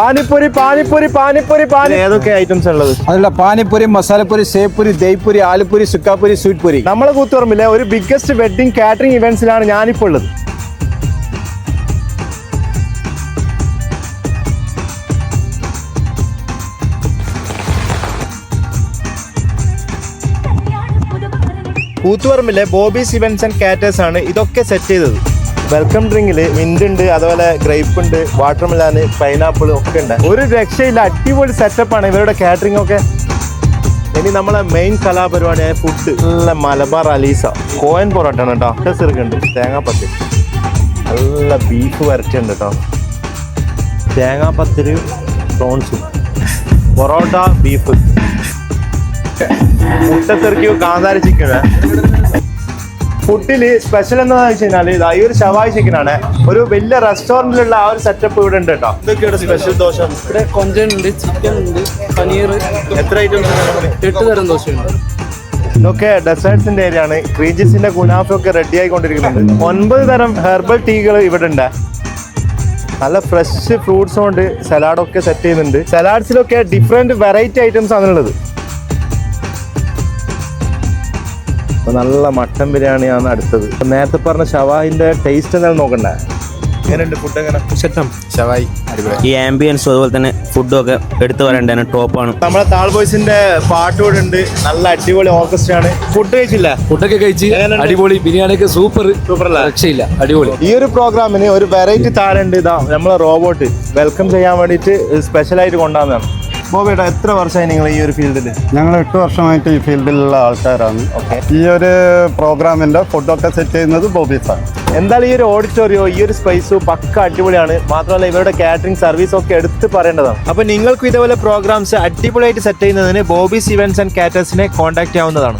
പാനിപ്പൂരി പാനിപ്പൂരി പാനിപ്പൂരി പാനി ഏതൊക്കെ ഐറ്റംസ് ഉള്ളത്? അതല്ല, പാനിപ്പൂരി, മസാലപ്പൂരി, സേപ്പൂരി, ദൈപ്പൂരി, ആലുപ്പൂരി, സുക്കാപ്പൂരി, സ്വീറ്റ് പൂരി. നമ്മളെ കൂത്തുപറമ്പിലെ ഒരു ബിഗ്ഗസ്റ്റ് വെഡിങ് കാറ്ററിംഗ് ഇവന്റ്സിലാണ് ഞാനിപ്പോൾ ഉള്ളത്. കൂത്തുപറമ്പിലെ ബോബീസ് ഇവന്റ്സ് ആൻഡ് കാറ്റേഴ്സ് ആണ് ഇതൊക്കെ സെറ്റ് ചെയ്തത്. വെൽക്കം ഡ്രിങ്കിൽ മിന്റ് ഉണ്ട്, അതുപോലെ ഗ്രേപ്പ് ഉണ്ട്, വാട്ടർമെലൻ, പൈനാപ്പിൾ ഒക്കെ ഉണ്ട്. ഒരു രക്ഷയില്ല, അടിപൊളി സെറ്റപ്പാണ് ഇവരുടെ കാറ്ററിംഗ് ഒക്കെ. ഇനി നമ്മളെ മെയിൻ കലാപരിപാടിയായ ഫുഡ്, നല്ല മലബാർ അലീസ കോയൻ പൊറോട്ട ആണ് കേട്ടോ. ചെറുക്കുണ്ട്, തേങ്ങാപ്പത്തി, നല്ല ബീഫ് വരച്ചുണ്ട് കേട്ടോ. തേങ്ങാപ്പത്തിരി, പ്രോൺസും, പൊറോട്ട, ബീഫ്, മുട്ടത്തെറിക്കു, കാന്താരി ചിക്കൻ. ഫുഡില് സ്പെഷ്യൽ എന്താണെന്ന് വെച്ച് കഴിഞ്ഞാൽ ഈ ഒരു ഷവായി ചിക്കനാണ്. ഒരു വലിയ റെസ്റ്റോറന്റിലുള്ള ആ ഒരു സെറ്റപ്പ് ഇവിടെ ഉണ്ട് കേട്ടോ. ഇതൊക്കെയാണ് സ്പെഷ്യൽ ദോശ. ഇവിടെ കൊഞ്ചനുണ്ട്, ചിക്കൻ ഉണ്ട്, പനീർ. എത്ര ഐറ്റംസ്? 8 തരം ദോശയുണ്ട്. ഇതൊക്കെ ഡെസേർട്സിന്റെ ഏരിയ ആണ്. ക്രീജസിന്റെ കുനാഫൊക്കെ റെഡി ആയിക്കൊണ്ടിരിക്കുന്നുണ്ട്. 9 തരം ഹെർബൽ ടീകൾ ഇവിടെ ഉണ്ട്. നല്ല ഫ്രഷ് ഫ്രൂട്ട്സ് കൊണ്ട് സലാഡൊക്കെ സെറ്റ് ചെയ്യുന്നുണ്ട്. സലാഡ്സിലൊക്കെ ഡിഫറെന്റ് വെറൈറ്റി ഐറ്റംസ് ആണുള്ളത്. നല്ല മട്ടൻ ബിരിയാണിയാണ് അടുത്തത്. നേരത്തെ പറഞ്ഞ ഷവായിന്റെ ടേസ്റ്റ് എന്തായാലും നോക്കണ്ടേ? എങ്ങനെയുണ്ട് ഫുഡ്? എങ്ങനെ ഷവായി ഈ ആംബിയൻസും അതുപോലെ തന്നെ ഫുഡും ഒക്കെ എടുത്തു പറയേണ്ടതാണ്, ടോപ്പാണ്. നമ്മളെ താൾ ബോയ്സിന്റെ പാട്ട് കൂടെ ഉണ്ട്. നല്ല അടിപൊളി ഓർക്കസ്ട്ര ആണ്. ഫുഡ് കഴിച്ചില്ല? ഫുഡൊക്കെ കഴിച്ച് അടിപൊളി, ബിരിയാണിയൊക്കെ സൂപ്പർ സൂപ്പറല്ല, രക്ഷയില്ല, അടിപൊളി. ഈ ഒരു പ്രോഗ്രാമിന് ഒരു വെറൈറ്റി താരമുണ്ട്. ഇതാ നമ്മളെ റോബോട്ട് വെൽക്കം ചെയ്യാൻ വേണ്ടിയിട്ട് സ്പെഷ്യലായിട്ട് കൊണ്ടുവന്നതാണ്. ബോബേട്ടാ, എത്ര വർഷമായി നിങ്ങൾ ഈ ഒരു ഫീൽഡിൽ? ഞങ്ങൾ 8 വർഷമായിട്ട് ഈ ഫീൽഡിലുള്ള ആൾക്കാരാണ്. ഈ ഒരു പ്രോഗ്രാമിന്റെ ഫുഡൊക്കെ സെറ്റ് ചെയ്യുന്നത് ബോബീസാണ്. എന്തായാലും ഈ ഒരു ഓഡിറ്റോറിയോ, ഈ ഒരു സ്പേസും പക്ക അടിപൊളിയാണ്. മാത്രമല്ല ഇവരുടെ കാറ്ററിംഗ് സർവീസ് ഒക്കെ എടുത്ത് പറയേണ്ടതാണ്. അപ്പൊ നിങ്ങൾക്കും ഇതേപോലെ പ്രോഗ്രാംസ് അടിപൊളിയായിട്ട് സെറ്റ് ചെയ്യുന്നതിന് ബോബീസ് ഇവന്റ്സ് ആൻഡ് കാറ്റേഴ്സിനെ കോൺടാക്ട് ചെയ്യാവുന്നതാണ്.